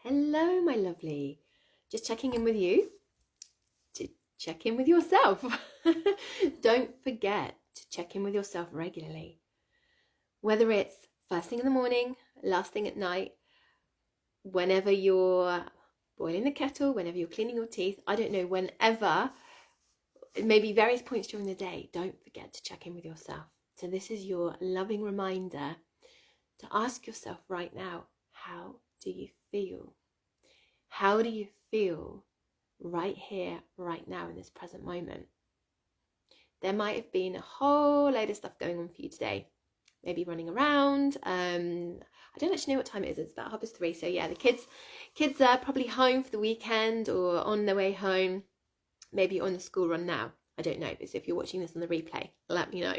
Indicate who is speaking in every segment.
Speaker 1: Hello, my lovely. Just checking in with you to check in with yourself. Don't forget to check in with yourself regularly. Whether it's first thing in the morning, last thing at night, whenever you're boiling the kettle, whenever you're cleaning your teeth, I don't know, whenever, maybe various points during the day, don't forget to check in with yourself. So this is your loving reminder to ask yourself right now, how do you feel? How do you feel right here, right now, in this present moment? There might have been a whole load of stuff going on for you today. Maybe running around. I don't actually know what time it is. It's about 3:30. So yeah, the kids are probably home for the weekend or on their way home. Maybe you're on the school run now. I don't know. But if you're watching this on the replay, let me know.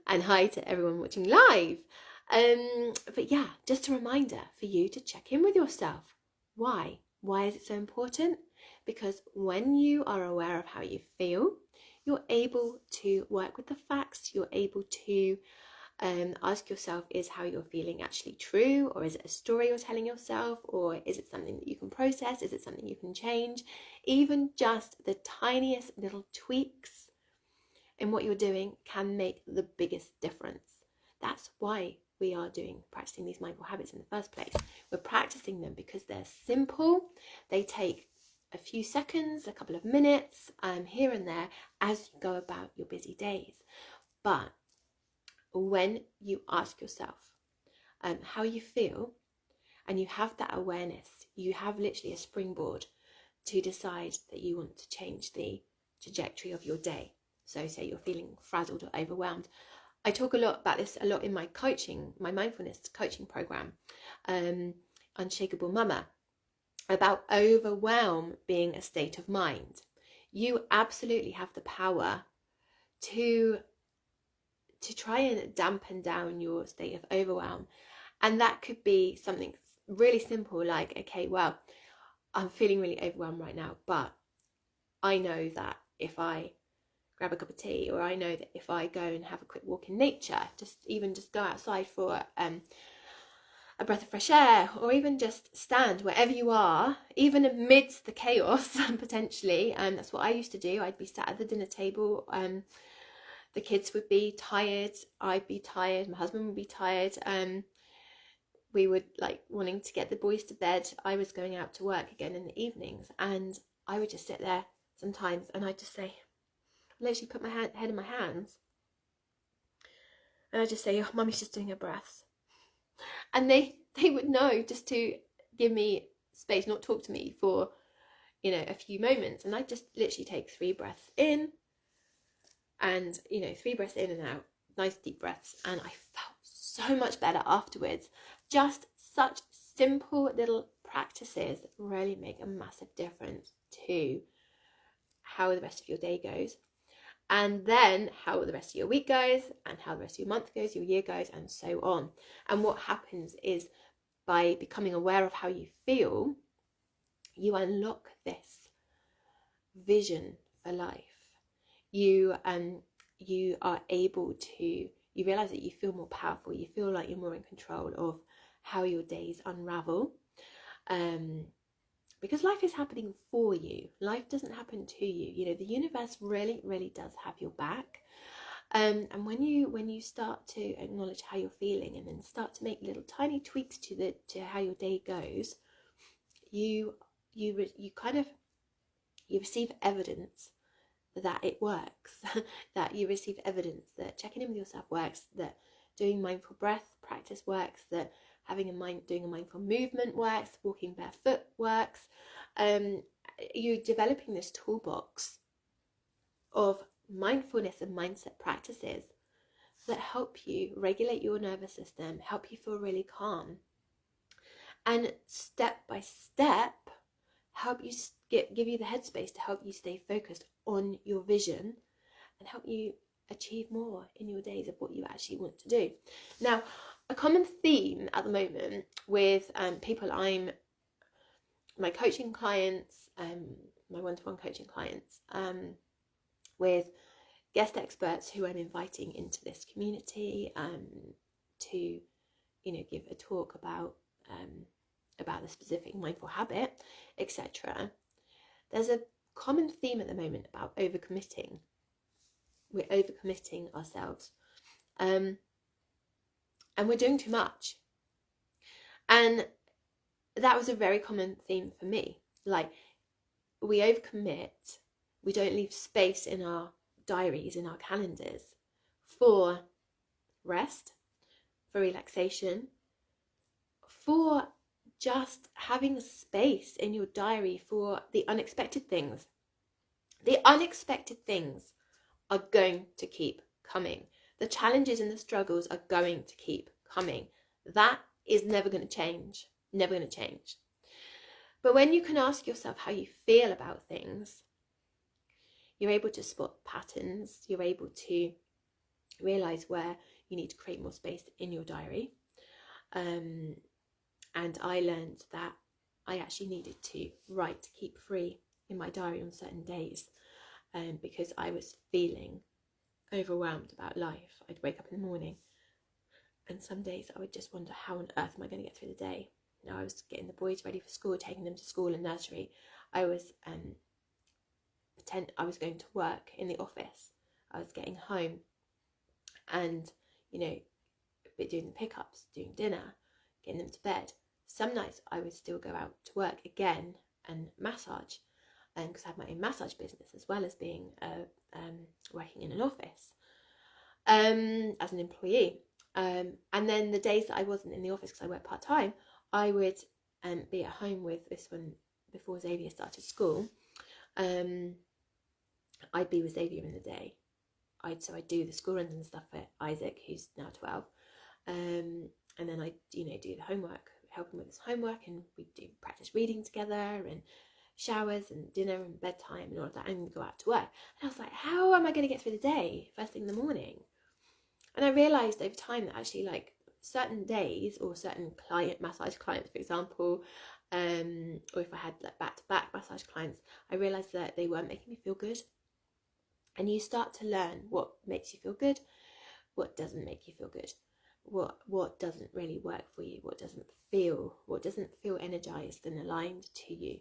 Speaker 1: And hi to everyone watching live. But yeah, just a reminder for you to check in with yourself. Why? Why is it so important? Because when you are aware of how you feel, you're able to work with the facts. You're able to ask yourself, is how you're feeling actually true? Or is it a story you're telling yourself? Or is it something that you can process? Is it something you can change? Even just the tiniest little tweaks in what you're doing can make the biggest difference. That's why we are practicing these mindful habits in the first place. We're practicing them because they're simple. They take a few seconds, a couple of minutes, here and there as you go about your busy days. But when you ask yourself how you feel, and you have that awareness, you have literally a springboard to decide that you want to change the trajectory of your day. So say you're feeling frazzled or overwhelmed. I talk about this a lot in my coaching, my mindfulness coaching program, Unshakable Mama, about overwhelm being a state of mind. You absolutely have the power to try and dampen down your state of overwhelm. And that could be something really simple like, okay, well, I'm feeling really overwhelmed right now, but I know that if I grab a cup of tea, or I know that if I go and have a quick walk in nature, just go outside for a breath of fresh air, or even just stand wherever you are, even amidst the chaos potentially. And that's what I used to do. I'd be sat at the dinner table, the kids would be tired, I'd be tired, my husband would be tired, we would like wanting to get the boys to bed. I was going out to work again in the evenings, and I would just sit there sometimes and I'd just say, literally put my head in my hands, and I just say, oh, Mummy's just doing her breaths. And they would know just to give me space, not talk to me for, a few moments. And I just literally take 3 breaths in, and 3 breaths in and out, nice deep breaths, and I felt so much better afterwards. Just such simple little practices really make a massive difference to how the rest of your day goes, and then how the rest of your week goes, and how the rest of your month goes, your year goes, and so on. And what happens is, by becoming aware of how you feel, you unlock this vision for life. You are able to, you realize that you feel more powerful, you feel like you're more in control of how your days unravel, because life is happening for you. Life doesn't happen to you. The universe really, really does have your back. And when you start to acknowledge how you're feeling, and then start to make little tiny tweaks to how your day goes, you receive evidence that it works, that you receive evidence that checking in with yourself works, that doing mindful breath practice works, that doing a mindful movement works, walking barefoot works. You're developing this toolbox of mindfulness and mindset practices that help you regulate your nervous system, help you feel really calm, and step by step help you give you the headspace to help you stay focused on your vision and help you achieve more in your days of what you actually want to do. Now, a common theme at the moment with people my coaching clients, my one-to-one coaching clients, with guest experts who I'm inviting into this community to give a talk about about the specific mindful habit, etc., there's a common theme at the moment about overcommitting. We're overcommitting ourselves, and we're doing too much. And that was a very common theme for me. Like, we overcommit, we don't leave space in our diaries, in our calendars, for rest, for relaxation, for just having space in your diary for the unexpected things. The unexpected things are going to keep coming. The challenges and the struggles are going to keep coming. That is never going to change. Never going to change. But when you can ask yourself how you feel about things, you're able to spot patterns. You're able to realize where you need to create more space in your diary. And I learned that I actually needed to write Keep Free in my diary on certain days, because I was feeling overwhelmed about life. I'd wake up in the morning and some days I would just wonder, how on earth am I going to get through the day? I was getting the boys ready for school, taking them to school and nursery. I was I was going to work in the office. I was getting home and, doing the pickups, doing dinner, getting them to bed. Some nights I would still go out to work again and massage, because I have my own massage business as well as being working in an office as an employee. And then the days that I wasn't in the office because I work part-time, I would be at home with this one before Xavier started school. I'd be with Xavier in the day. I'd do the school runs and stuff for Isaac, who's now 12. And then I'd, do the homework, help him with his homework, and we'd do practice reading together and showers and dinner and bedtime and all of that, and go out to work. And I was like, how am I going to get through the day first thing in the morning? And I realised over time that actually, like, certain days or certain massage clients, for example, or if I had like back-to-back massage clients, I realised that they weren't making me feel good. And you start to learn what makes you feel good, what doesn't make you feel good, what doesn't really work for you, what doesn't feel energized and aligned to you.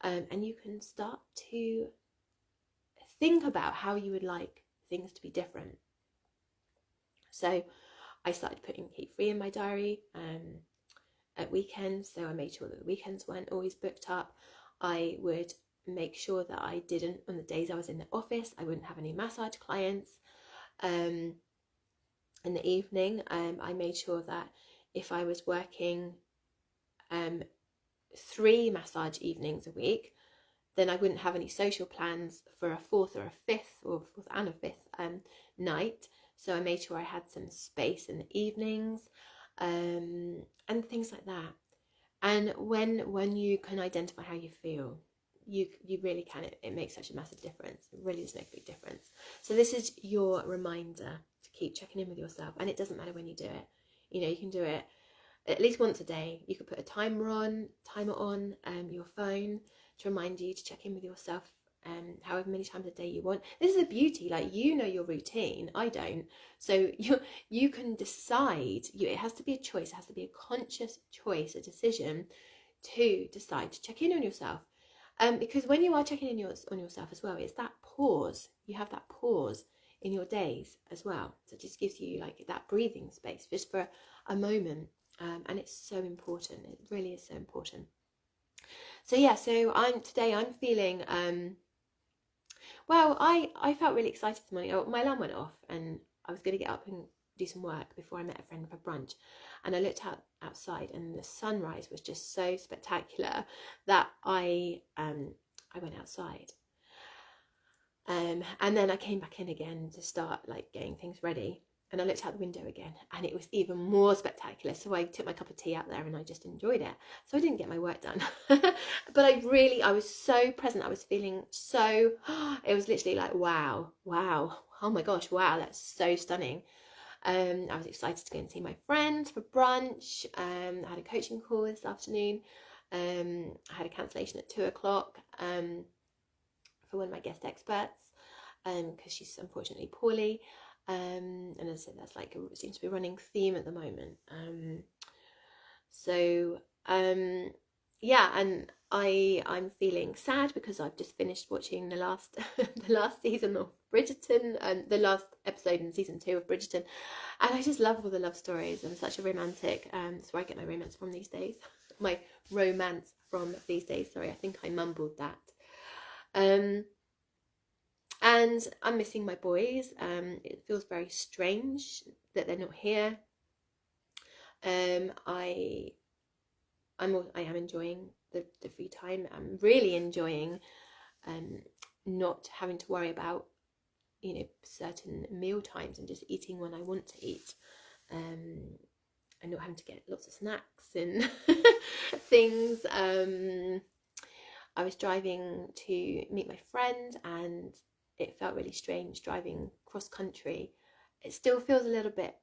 Speaker 1: And you can start to think about how you would like things to be different. So I started putting Keep Free in my diary at weekends. So I made sure that the weekends weren't always booked up. I would make sure that I didn't, on the days I was in the office, I wouldn't have any massage clients. In the evening, I made sure that if I was working 3 massage evenings a week, then I wouldn't have any social plans for a 4th or a 5th night. So I made sure I had some space in the evenings, and things like that. And when you can identify how you feel, you really can. It makes such a massive difference. It really does make a big difference. So this is your reminder to keep checking in with yourself. And it doesn't matter when you do it. You can do it at least once a day. You could put a timer on your phone to remind you to check in with yourself however many times a day you want. This is the beauty, like, your routine. I don't. So you can decide. It has to be a choice. It has to be a conscious choice, a decision to decide to check in on yourself. Because when you are checking in on yourself as well, it's that pause. You have that pause in your days as well. So it just gives you like that breathing space just for a moment. And it's so important. It really is so important. So yeah, so I'm feeling, well, I felt really excited this morning. My alarm went off and I was going to get up and do some work before I met a friend for brunch. And I looked outside and the sunrise was just so spectacular that I went outside. And then I came back in again to start like getting things ready. And I looked out the window again and it was even more spectacular. So I took my cup of tea out there and I just enjoyed it. So I didn't get my work done. But I was so present. I was feeling so, it was literally like, wow. Oh my gosh, wow, that's so stunning. I was excited to go and see my friends for brunch. I had a coaching call this afternoon. I had a cancellation at 2:00 for one of my guest experts because she's unfortunately poorly. And as I said, that's like seems to be a running theme at the moment. So yeah, and I'm feeling sad because I've just finished watching the last the last season of Bridgerton, and the last episode in season 2 of Bridgerton, and I just love all the love stories. I'm such a romantic, that's where I get my romance from these days. My romance from these days. Sorry, I think I mumbled that. And I'm missing my boys. It feels very strange that they're not here. I am enjoying the free time. I'm really enjoying not having to worry about, you know, certain meal times and just eating when I want to eat, and not having to get lots of snacks and things. I was driving to meet my friend, and it felt really strange driving cross country. It still feels a little bit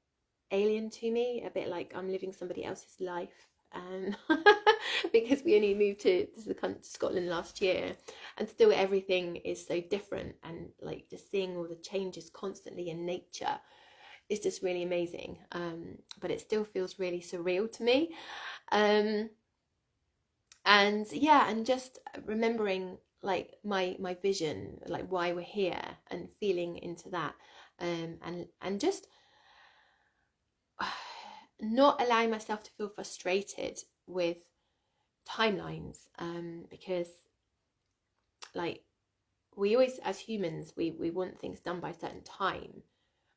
Speaker 1: alien to me, a bit like I'm living somebody else's life, because we only moved to Scotland last year, and still everything is so different, and like just seeing all the changes constantly in nature is just really amazing. But it still feels really surreal to me. And yeah, and just remembering like my vision, like why we're here, and feeling into that, and just not allowing myself to feel frustrated with timelines, because like we always, as humans, we want things done by a certain time,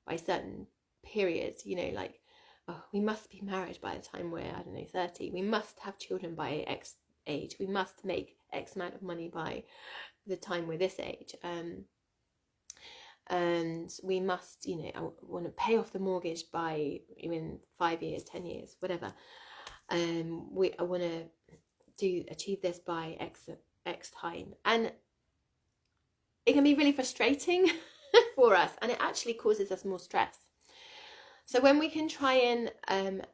Speaker 1: by certain periods, you know, like, oh, we must be married by the time we're, I don't know, 30, we must have children by X age, we must make X amount of money by the time we're this age, and we must, you know, I want to pay off the mortgage by even 5 years, 10 years, whatever. I want to achieve this by X time, and it can be really frustrating for us, and it actually causes us more stress. So when we can try and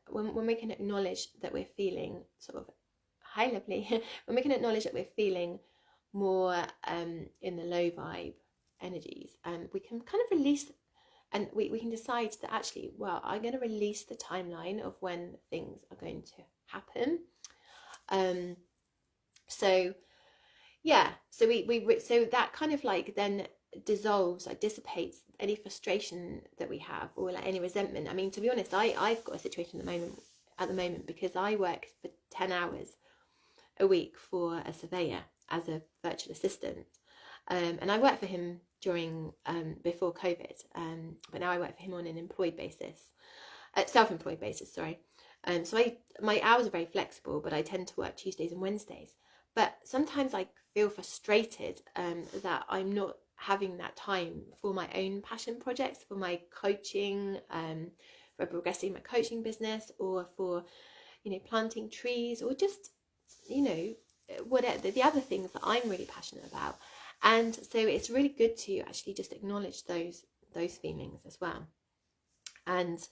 Speaker 1: when we can acknowledge that we're feeling sort of, hi lovely, when we can acknowledge that we're feeling more in the low vibe energies, we can kind of release, and we can decide that actually, well, I'm going to release the timeline of when things are going to happen. So yeah, so so that kind of like then dissolves, like dissipates any frustration that we have, or like any resentment. I mean, to be honest, I've got a situation at the moment because I work for 10 hours a week for a surveyor as a virtual assistant, and I worked for him during before COVID, but now I work for him on an employed basis, self-employed basis, sorry. So my hours are very flexible, but I tend to work Tuesdays and Wednesdays. But sometimes I feel frustrated that I'm not having that time for my own passion projects, for my coaching, for progressing my coaching business, or for, you know, planting trees, or just, you know, whatever the other things that I'm really passionate about. And so it's really good to actually just acknowledge those feelings as well, and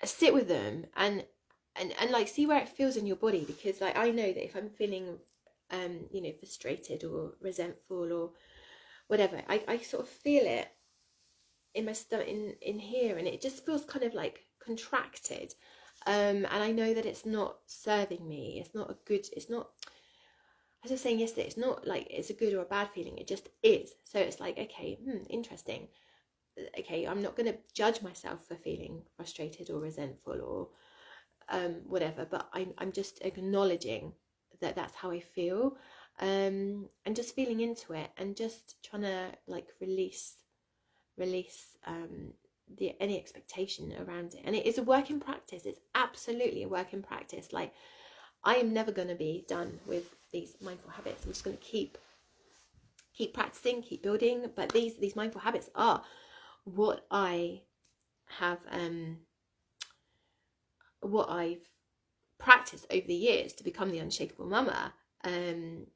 Speaker 1: sit with them, and like see where it feels in your body, because like I know that if I'm feeling you know, frustrated or resentful or whatever, I sort of feel it in my stomach, in here, and it just feels kind of like contracted, and I know that it's not serving me. It's not a good, it's not, as I was saying yesterday, it's not like it's a good or a bad feeling, it just is. So it's like, okay, interesting. Okay, I'm not going to judge myself for feeling frustrated or resentful or whatever, but I'm just acknowledging that that's how I feel, and just feeling into it, and just trying to like release any expectation around it. And it is a work in practice. It's absolutely a work in practice. Like, I am never going to be done with these mindful habits. I'm just going to keep practicing, keep building. But these mindful habits are what I have what I've practiced over the years to become the unshakable mama. And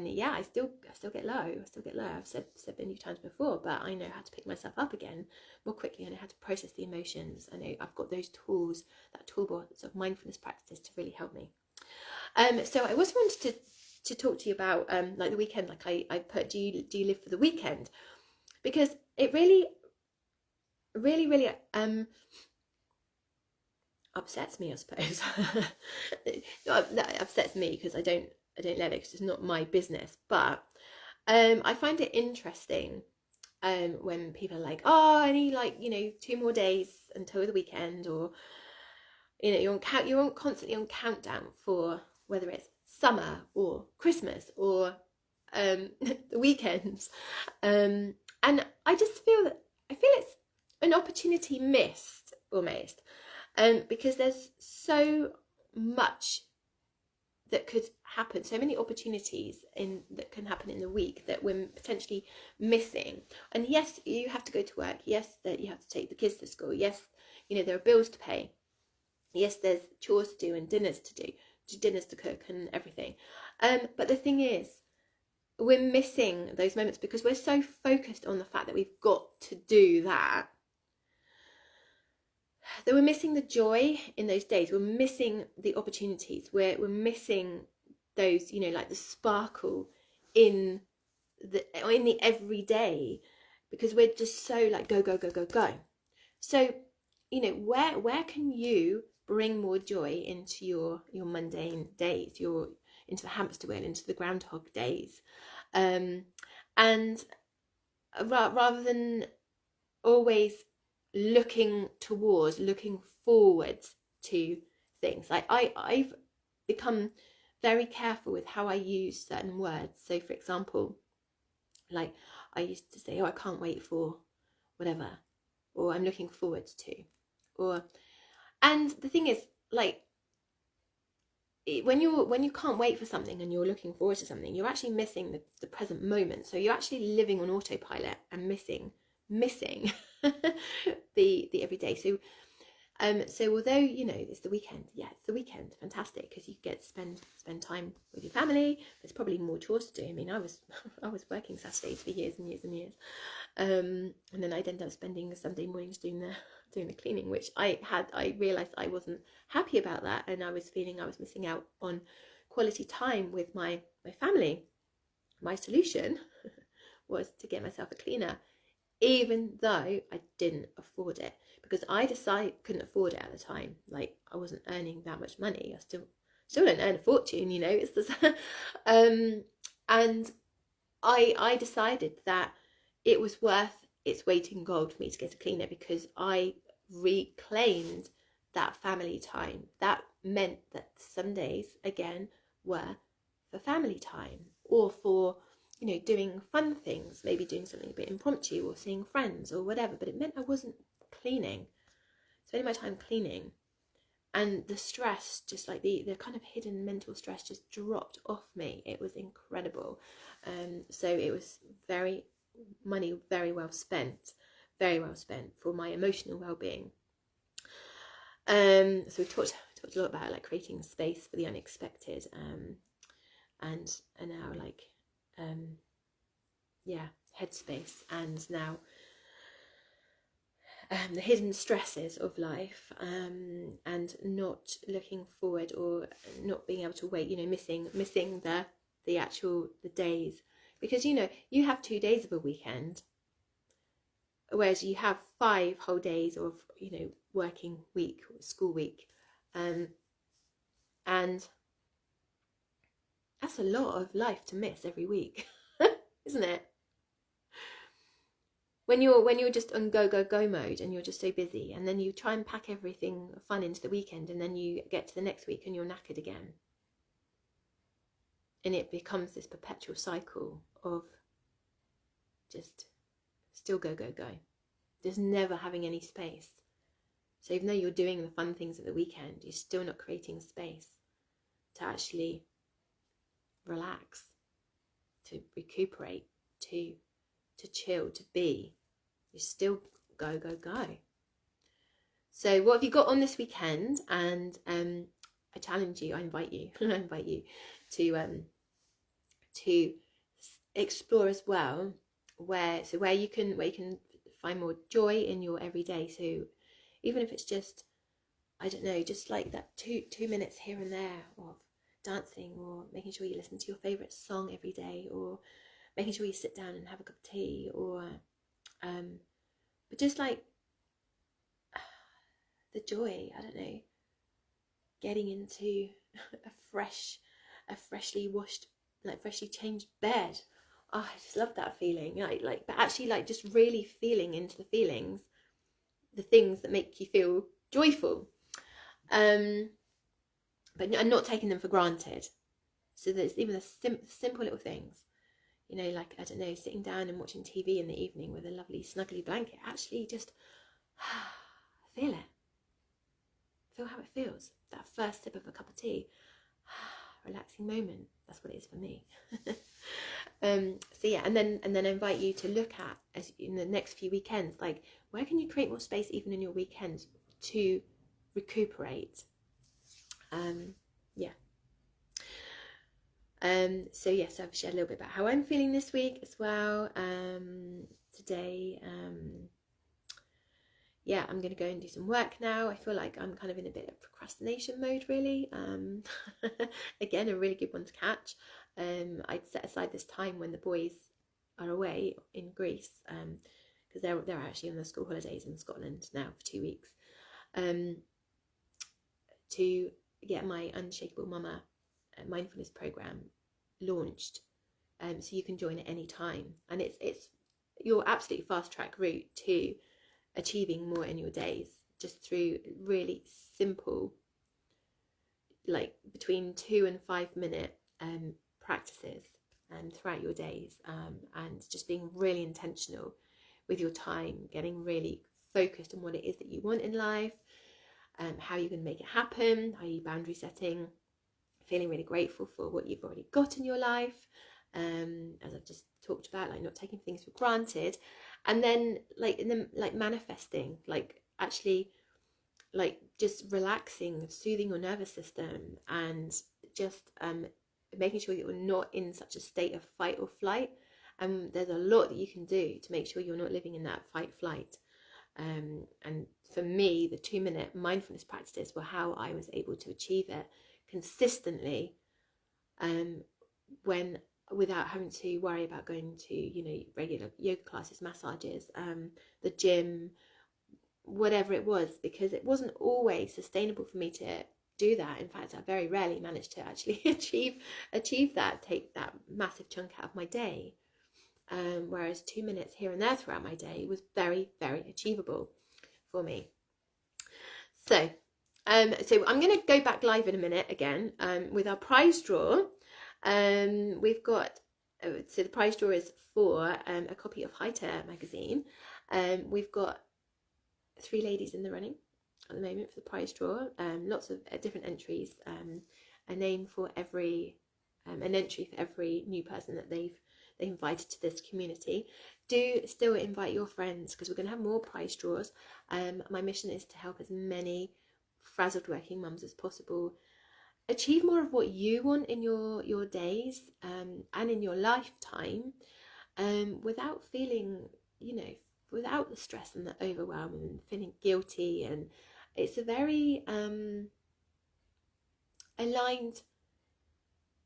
Speaker 1: yeah, I still get low. I've said many times before, but I know how to pick myself up again more quickly. I know how to process the emotions. I know I've got those tools, that toolbox of mindfulness practices to really help me. So I also wanted to talk to you about like the weekend. Like I put, do you live for the weekend? Because it really upsets me, I suppose. That upsets me because I don't let it, because it's not my business. But I find it interesting when people are like, oh, I need like 2 more days until the weekend, or you're constantly on countdown for whether it's summer or Christmas or the weekends, and I just feel it's an opportunity missed almost, because there's so much that could happen, so many opportunities that can happen in the week that we're potentially missing. And yes, you have to go to work, yes, that you have to take the kids to school, yes, there are bills to pay, yes, there's chores to do and dinners to cook and everything, but the thing is, we're missing those moments because we're so focused on the fact that we've got to do that we're missing the joy in those days. We're missing the opportunities. We're missing those, like the sparkle in the everyday, because we're just so like go, go, go, go, go. So, where can you bring more joy into your mundane days, into the hamster wheel, into the groundhog days, and rather than always looking forwards to things. Like I've become very careful with how I use certain words. So for example, like I used to say, oh, I can't wait for whatever, or I'm looking forward to, and the thing is, like, when you can't wait for something and you're looking forward to something, you're actually missing the present moment. So you're actually living on autopilot and missing the everyday. So although it's the weekend, it's the weekend, fantastic, because you get to spend time with your family. There's probably more chores to do. I mean, I was working Saturdays for years and years and years, and then I'd end up spending Sunday mornings doing the cleaning, which I realised I wasn't happy about that, and I was feeling I was missing out on quality time with my family. My solution was to get myself a cleaner, even though I didn't afford it, because I couldn't afford it at the time. Like, I wasn't earning that much money. I still don't earn a fortune, it's just and I decided that it was worth its weight in gold for me to get a cleaner, because I reclaimed that family time. That meant that Sundays again were for family time, or for doing fun things, maybe doing something a bit impromptu, or seeing friends or whatever. But it meant I wasn't spending my time cleaning, and the stress, just like the kind of hidden mental stress, just dropped off me. It was incredible. So it was very well spent for my emotional well-being. So we talked a lot about like creating space for the unexpected, and now like headspace, and now the hidden stresses of life, and not looking forward, or not being able to wait, missing the days, because you have 2 days of a weekend, whereas you have 5 whole days of working week or school week, and that's a lot of life to miss every week. Isn't it? When you're just on go mode, and you're just so busy, and then you try and pack everything fun into the weekend, and then you get to the next week and you're knackered again, and it becomes this perpetual cycle of just still go, just never having any space. So even though you're doing the fun things at the weekend, you're still not creating space to actually relax, to recuperate, to chill, to be. You still go. So what have you got on this weekend? And I challenge you, I invite you to explore as well where you can find more joy in your everyday. So even if it's just, I don't know, just like that two minutes here and there of dancing, or making sure you listen to your favourite song every day, or making sure you sit down and have a cup of tea, or but just like the joy, I don't know, getting into a freshly washed, like freshly changed bed. Oh, I just love that feeling. But actually, like, just really feeling into the feelings, the things that make you feel joyful, but and not taking them for granted. So there's even the simple little things, you know, like, I don't know, sitting down and watching TV in the evening with a lovely snuggly blanket. Actually, just feel it. Feel how it feels. That first sip of a cup of tea. Relaxing moment. That's what it is for me. So yeah, and then I invite you to look at, as in the next few weekends, like, where can you create more space even in your weekends to recuperate? So yes, I've shared a little bit about how I'm feeling this week as well. Today, yeah, I'm going to go and do some work now. I feel like I'm kind of in a bit of procrastination mode, really. Again, a really good one to catch. I'd set aside this time when the boys are away in Greece, because they're actually on their school holidays in Scotland now for 2 weeks, to get my Unshakable Mama mindfulness program launched, so you can join at any time, and it's your absolute fast track route to achieving more in your days, just through really simple, like between 2 and 5 minute practices throughout your days, and just being really intentional with your time, getting really focused on what it is that you want in life, how you can make it happen, how you boundary setting, feeling really grateful for what you've already got in your life, as I've just talked about, like not taking things for granted, and then like manifesting, like actually like just relaxing, soothing your nervous system, and just making sure you're not in such a state of fight or flight. There's a lot that you can do to make sure you're not living in that fight flight. And for me, the 2-minute mindfulness practices were how I was able to achieve it consistently, when without having to worry about going to, you know, regular yoga classes, massages, the gym, whatever it was, because it wasn't always sustainable for me to do that. In fact, I very rarely managed to actually achieve that, take that massive chunk out of my day, whereas 2 minutes here and there throughout my day was very, very achievable for me. So I'm going to go back live in a minute again, with our prize draw. We've got, so the prize draw is for a copy of High Terror magazine. We've got 3 ladies in the running at the moment for the prize draw. Lots of different entries, a name for every, an entry for every new person that they've invited to this community. Do still invite your friends, because we're going to have more prize draws. My mission is to help as many frazzled working mums as possible achieve more of what you want in your days, and in your lifetime, without feeling, you know, without the stress and the overwhelm and feeling guilty. And it's a very aligned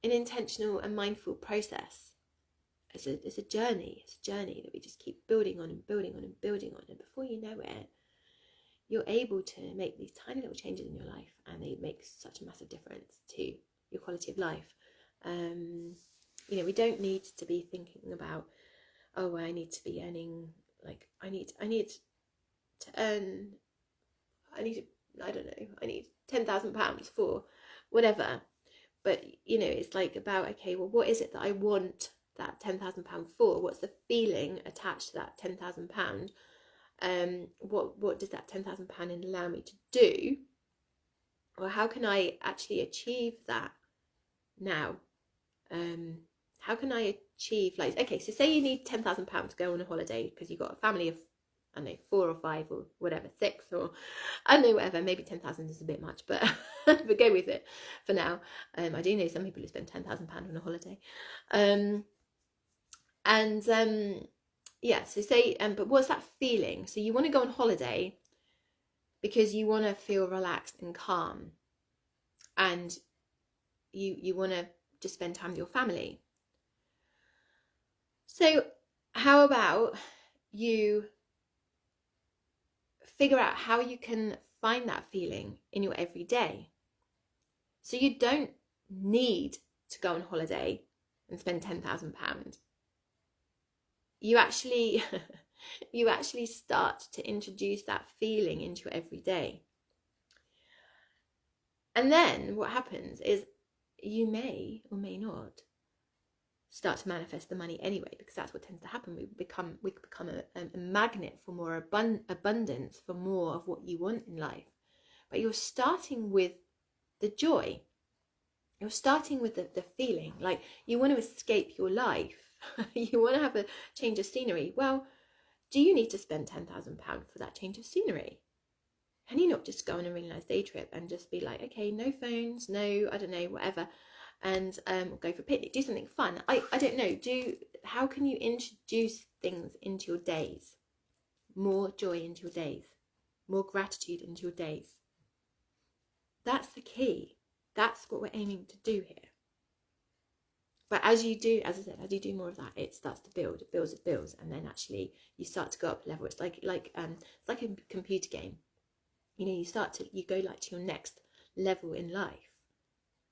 Speaker 1: and intentional and mindful process. It's a journey. It's a journey that we just keep building on and building on and building on, and before you know it, you're able to make these tiny little changes in your life, and they make such a massive difference to your quality of life. You know, we don't need to be thinking about, oh, well, I need to be earning, like, I need to earn, I need £10,000 for whatever. But, you know, it's like about, okay, well, what is it that I want that £10,000 for? What's the feeling attached to that £10,000? What does that £10,000 allow me to do? Or how can I actually achieve that now? How can I achieve, like, okay, so say you need £10,000 to go on a holiday because you've got a family of, I don't know, 4 or 5 or whatever, 6, or I don't know, whatever. Maybe 10,000 is a bit much, but but go with it for now. I do know some people who spend £10,000 on a holiday, yeah. So say, but what's that feeling? So you want to go on holiday because you want to feel relaxed and calm, and you want to just spend time with your family. So how about you figure out how you can find that feeling in your everyday? So you don't need to go on holiday and spend £10,000. You actually start to introduce that feeling into your everyday. And then what happens is you may or may not start to manifest the money anyway, because that's what tends to happen. We become a magnet for more abundance, for more of what you want in life. But you're starting with the joy. You're starting with the feeling, like you want to escape your life. You want to have a change of scenery. Well, do you need to spend £10,000 for that change of scenery? Can you not just go on a really nice day trip and just be like, okay, no phones, no, I don't know, whatever, and go for a picnic, do something fun. I don't know. How can you introduce things into your days? More joy into your days, more gratitude into your days. That's the key. That's what we're aiming to do here. But as you do, as I said, as you do more of that, it starts to build. It builds, and then actually you start to go up a level. It's like a computer game. You know, you go like to your next level in life.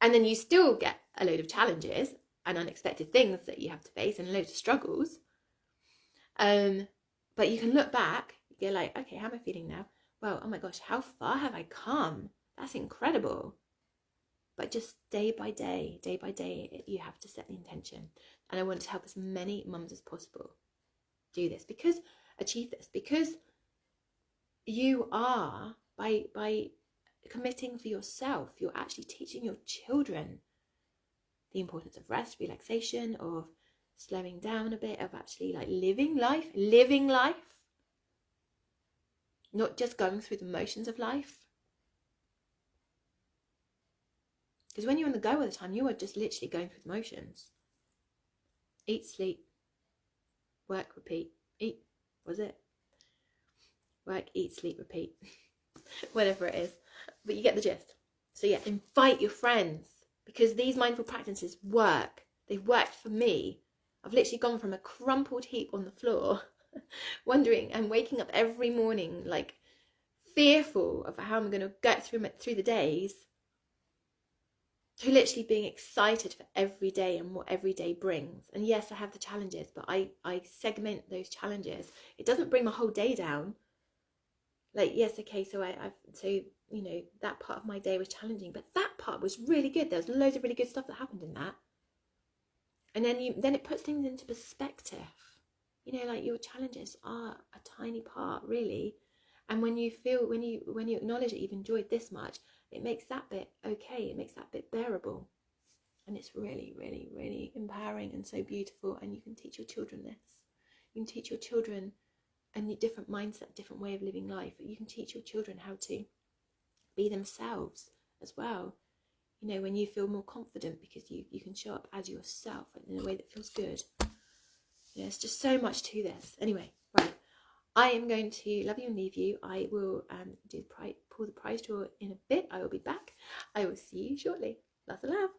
Speaker 1: And then you still get a load of challenges and unexpected things that you have to face and loads of struggles. But you can look back, you're like, okay, how am I feeling now? Well, oh my gosh, how far have I come? That's incredible. But just day by day, you have to set the intention. And I want to help as many mums as possible do this, achieve this, because you are, by committing for yourself, you're actually teaching your children the importance of rest, relaxation, of slowing down a bit, of actually like living life, not just going through the motions of life. Because when you're on the go all the time, you are just literally going through the motions. Eat, sleep, work, repeat. Eat, was it? Work, eat, sleep, repeat. Whatever it is. But you get the gist. So yeah, invite your friends, because these mindful practices work. They've worked for me. I've literally gone from a crumpled heap on the floor, wondering and waking up every morning like fearful of how I'm going to get through the days, to literally being excited for every day and what every day brings. And yes, I have the challenges, but I segment those challenges. It doesn't bring my whole day down. Like, yes, okay, so you know, that part of my day was challenging, but that part was really good. There was loads of really good stuff that happened in that. And then it puts things into perspective. You know, like your challenges are a tiny part, really. And when you acknowledge that you've enjoyed this much, it makes that bit okay. It makes that bit bearable. And it's really, really, really empowering and so beautiful. And you can teach your children this. You can teach your children a different mindset, different way of living life. You can teach your children how to be themselves as well. You know, when you feel more confident because you can show up as yourself in a way that feels good. You know, it's just so much to this. Anyway, right. I am going to love you and leave you. I will pull the prize draw in a bit. I will be back. I will see you shortly. Lots of love.